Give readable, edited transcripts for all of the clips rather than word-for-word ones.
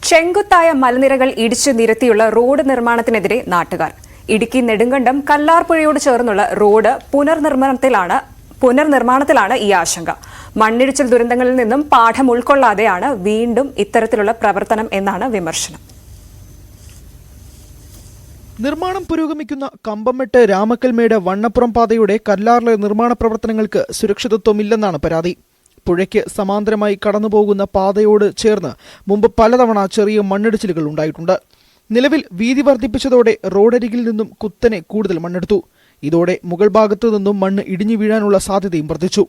ചെങ്കുത്തായ മലനിരകൾ ഇടിച്ചു നിരത്തിയുള്ള റോഡ് നിർമ്മാണത്തിനെതിരെ നാട്ടുകാർ. ഇടുക്കി നെടുങ്കണ്ടം കല്ലാർപ്പുഴയോട് ചേർന്നുള്ള റോഡ് പുനർനിർമ്മാണത്തിലാണ് ഈ ആശങ്ക. മണ്ണിടിച്ചിൽ ദുരന്തങ്ങളിൽ നിന്നും പാഠം ഉൾക്കൊള്ളാതെയാണ് വീണ്ടും ഇത്തരത്തിലുള്ള പ്രവർത്തനം എന്നാണ് വിമർശനം. നിർമ്മാണം പുരോഗമിക്കുന്ന കമ്പംമെട്ട് രാമക്കൽമേട് വണ്ണപ്പുറം പാതയുടെ കല്ലാറിലെ നിർമ്മാണ പ്രവർത്തനങ്ങൾക്ക് സുരക്ഷിതത്വമില്ലെന്നാണ് പരാതി. പുഴയ്ക്ക് സമാന്തരമായി കടന്നുപോകുന്ന പാതയോട് ചേർന്ന് മുമ്പ് പലതവണ ചെറിയ മണ്ണിടിച്ചിലുകൾ ഉണ്ടായിട്ടുണ്ട്. നിലവിൽ വീതി വർദ്ധിപ്പിച്ചതോടെ റോഡരികിൽ നിന്നും കുത്തനെ കൂടുതൽ മണ്ണെടുത്തു. ഇതോടെ മുകൾ ഭാഗത്തു നിന്നും മണ്ണ് ഇടിഞ്ഞു വീഴാനുള്ള സാധ്യതയും വർദ്ധിച്ചു.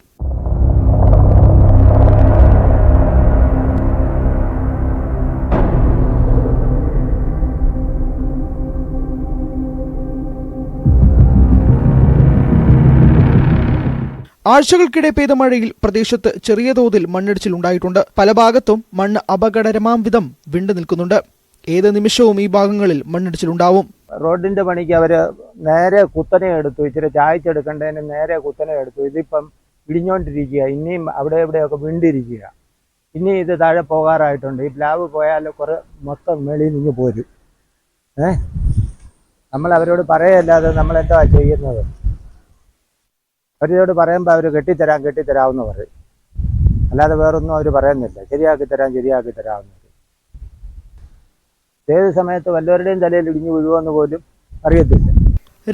ആഴ്ചകൾക്കിടെ പെയ്ത മഴയിൽ പ്രദേശത്ത് ചെറിയ തോതിൽ മണ്ണിടിച്ചിലുണ്ടായിട്ടുണ്ട്. പല ഭാഗത്തും മണ്ണ് അപകടകരമാം വിധം വിണ്ടു നിൽക്കുന്നുണ്ട്. ഏത് നിമിഷവും ഈ ഭാഗങ്ങളിൽ മണ്ണിടിച്ചിലുണ്ടാവും. റോഡിന്റെ പണിക്ക് അവര് നേരെ കുത്തനെ എടുത്തു, ഇച്ചിരി ചായച്ചെടുക്കേണ്ടതിന് നേരെ കുത്തനെ എടുത്തു. ഇതിപ്പം ഇടിഞ്ഞോണ്ടിരിക്കുക, ഇനിയും അവിടെ എവിടെയൊക്കെ വിണ്ടിരിക്കുക. ഇനി ഇത് താഴെ പോകാറായിട്ടുണ്ട്. ഈ പ്ലാവ് പോയാൽ കുറെ മൊത്തം മേളിൽ നിന്ന് പോരും. നമ്മൾ അവരോട് പറയല്ലാതെ നമ്മൾ എന്താ ചെയ്യുന്നത്? അവരോട് പറയുമ്പോൾ അവർ കെട്ടിത്തരാമെന്ന് പറയും, അല്ലാതെ വേറൊന്നും അവർ പറയുന്നില്ല. ശരിയാക്കി തരാമെന്ന്. ഏത് സമയത്ത് വല്ലവരുടെയും തലയിൽ ഇടിഞ്ഞു വീഴുവെന്ന് പോലും അറിയത്തില്ല.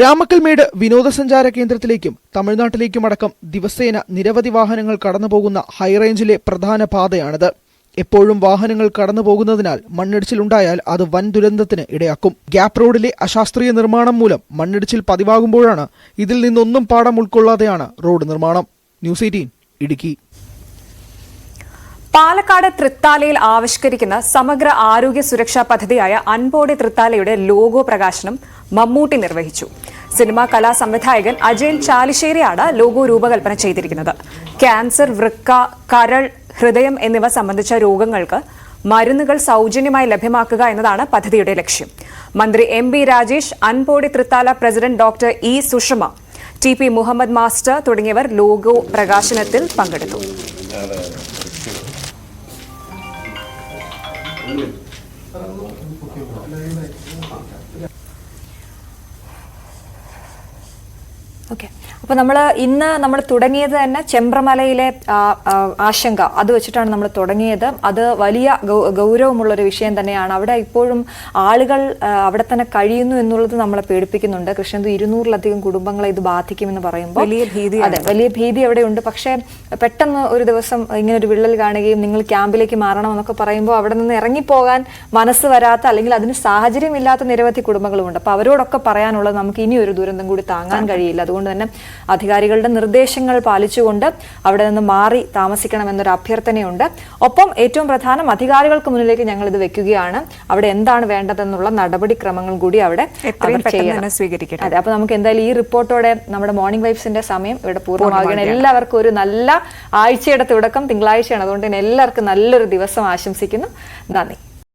രാമക്കൽമേട് വിനോദസഞ്ചാര കേന്ദ്രത്തിലേക്കും തമിഴ്നാട്ടിലേക്കും അടക്കം ദിവസേന നിരവധി വാഹനങ്ങൾ കടന്നുപോകുന്ന ഹൈറേഞ്ചിലെ പ്രധാന പാതയാണിത്. എപ്പോഴും വാഹനങ്ങൾ കടന്നുപോകുന്നതിനാൽ മണ്ണിടിച്ചിലുണ്ടായാൽ അത് വൻ ദുരന്തത്തിന് ഇടയാക്കും. ഗ്യാപ് റോഡിലെ അശാസ്ത്രീയ നിർമ്മാണം മൂലം മണ്ണിടിച്ചിൽ പതിവാകുമ്പോഴാണ് ഇതിൽ നിന്നൊന്നും പാഠം ഉൾക്കൊള്ളാതെയാണ് റോഡ് നിർമ്മാണം. ന്യൂസ് 18 ഇടുക്കി. പാലക്കാട് തൃത്താലയിൽ ആവിഷ്കരിക്കുന്ന സമഗ്ര ആരോഗ്യ സുരക്ഷാ പദ്ധതിയായ അൻപോടി തൃത്താലയുടെ ലോഗോ പ്രകാശനം മമ്മൂട്ടി നിർവഹിച്ചു. സിനിമാ കലാ സംവിധായകൻ അജയൻ ചാലിശ്ശേരിയാണ് ലോഗോ രൂപകൽപ്പന ചെയ്തിരിക്കുന്നത്. ക്യാൻസർ, വൃക്ക, കരൾ, ഹൃദയം എന്നിവ സംബന്ധിച്ച രോഗങ്ങൾക്ക് മരുന്നുകൾ സൗജന്യമായി ലഭ്യമാക്കുക എന്നതാണ് പദ്ധതിയുടെ ലക്ഷ്യം. മന്ത്രി MP Rajesh, Anpodi Thrithala president doctor E Sushama, TP Muhammad master തുടങ്ങിയവർ ലോഗോ പ്രകാശനത്തിൽ പങ്കെടുത്തു. അപ്പോൾ ഇന്ന് നമ്മൾ തുടങ്ങിയത് തന്നെ ചെമ്പ്രമലയിലെ ആശങ്ക അത് വെച്ചിട്ടാണ് നമ്മൾ തുടങ്ങിയത്. അത് വലിയ ഗൗരവമുള്ളൊരു വിഷയം തന്നെയാണ്. അവിടെ ഇപ്പോഴും ആളുകൾ അവിടെ തന്നെ കഴിയുന്നു എന്നുള്ളത് നമ്മളെ പേടിപ്പിക്കുന്നുണ്ട്. കൃഷ്ണന്തു 200-ലധികം കുടുംബങ്ങളെ ഇത് ബാധിക്കുമെന്ന് പറയുമ്പോൾ വലിയ ഭീതി അവിടെയുണ്ട്. പക്ഷേ പെട്ടെന്ന് ഒരു ദിവസം ഇങ്ങനെ ഒരു വിള്ളൽ കാണുകയും നിങ്ങൾ ക്യാമ്പിലേക്ക് മാറണമെന്നൊക്കെ പറയുമ്പോൾ അവിടെ നിന്ന് ഇറങ്ങിപ്പോകാൻ മനസ്സ് വരാത്ത അല്ലെങ്കിൽ അതിന് സാഹചര്യമില്ലാത്ത നിരവധി കുടുംബങ്ങളുമുണ്ട്. അപ്പോൾ അവരോടൊക്കെ പറയാനുള്ളത് നമുക്ക് ഇനി ഒരു ദുരന്തം കൂടി താങ്ങാൻ കഴിയില്ല. അതുകൊണ്ട് തന്നെ അധികാരികളുടെ നിർദ്ദേശങ്ങൾ പാലിച്ചുകൊണ്ട് അവിടെ നിന്ന് മാറി താമസിക്കണമെന്നൊരു അഭ്യർത്ഥനയുണ്ട്. ഒപ്പം ഏറ്റവും പ്രധാനം, അധികാരികൾക്ക് മുന്നിലേക്ക് ഞങ്ങൾ ഇത് വെക്കുകയാണ്. അവിടെ എന്താണ് വേണ്ടതെന്നുള്ള നടപടിക്രമങ്ങൾ കൂടി അവിടെ സ്വീകരിക്കണം. അതെ, അപ്പൊ നമുക്ക് എന്തായാലും ഈ റിപ്പോർട്ടോടെ നമ്മുടെ മോർണിംഗ് വൈബ്സിന്റെ സമയം ഇവിടെ പൂർണ്ണമാകുകയാണ്. എല്ലാവർക്കും ഒരു നല്ല ആഴ്ചയുടെ തുടക്കം തിങ്കളാഴ്ചയാണ്. അതുകൊണ്ട് തന്നെ എല്ലാവർക്കും നല്ലൊരു ദിവസം ആശംസിക്കുന്നു. നന്ദി.